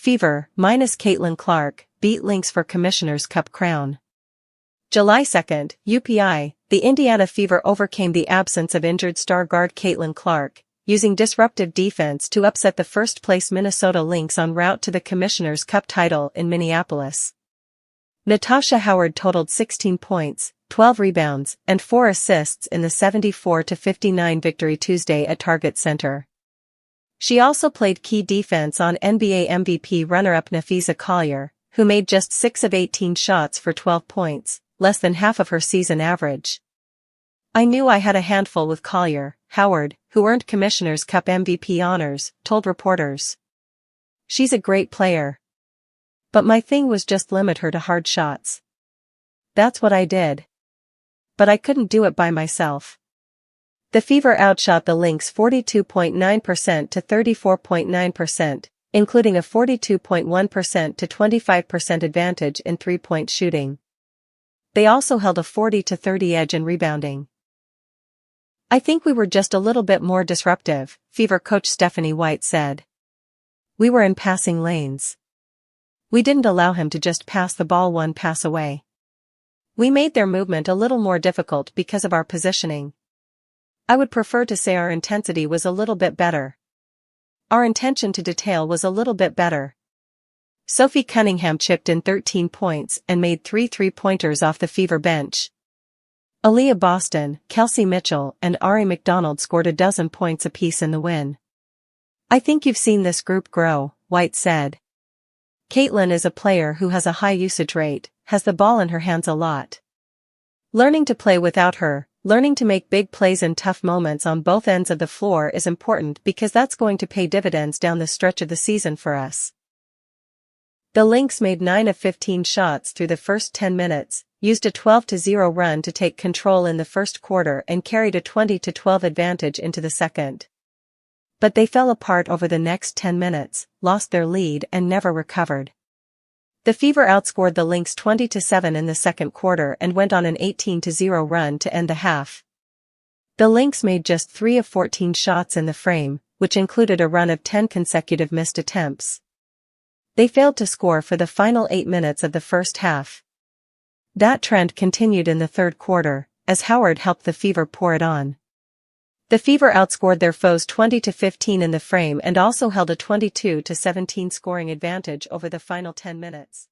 Fever, minus Caitlin Clark, beat Lynx for Commissioner's Cup crown. July 2, UPI, the Indiana Fever overcame the absence of injured star guard Caitlin Clark, using disruptive defense to upset the first-place Minnesota Lynx en route to the Commissioner's Cup title in Minneapolis. Natasha Howard totaled 16 points, 12 rebounds, and 4 assists in the 74-59 victory Tuesday at Target Center. She also played key defense on NBA MVP runner-up Napheesa Collier, who made just 6 of 18 shots for 12 points, less than half of her season average. "I knew I had a handful with Collier," Howard, who earned Commissioner's Cup MVP honors, told reporters. "She's a great player. But my thing was just limit her to hard shots. That's what I did. But I couldn't do it by myself." The Fever outshot the Lynx 42.9% to 34.9%, including a 42.1% to 25% advantage in three-point shooting. They also held a 40-30 edge in rebounding. "I think we were just a little bit more disruptive," Fever coach Stephanie White said. "We were in passing lanes. We didn't allow him to just pass the ball one pass away. We made their movement a little more difficult because of our positioning. I would prefer to say our intensity was a little bit better. Our attention to detail was a little bit better." Sophie Cunningham chipped in 13 points and made 3 three-pointers off the Fever bench. Aaliyah Boston, Kelsey Mitchell, and Ari McDonald scored a dozen points apiece in the win. "I think you've seen this group grow," White said. "Caitlin is a player who has a high usage rate, has the ball in her hands a lot. Learning to play without her, learning to make big plays in tough moments on both ends of the floor is important because that's going to pay dividends down the stretch of the season for us." The Lynx made 9 of 15 shots through the first 10 minutes, used a 12-0 run to take control in the first quarter and carried a 20-12 advantage into the second. But they fell apart over the next 10 minutes, lost their lead and never recovered. The Fever outscored the Lynx 20-7 in the second quarter and went on an 18-0 run to end the half. The Lynx made just 3 of 14 shots in the frame, which included a run of 10 consecutive missed attempts. They failed to score for the final 8 minutes of the first half. That trend continued in the third quarter, as Howard helped the Fever pour it on. The Fever outscored their foes 20-15 in the frame and also held a 22-17 scoring advantage over the final 10 minutes.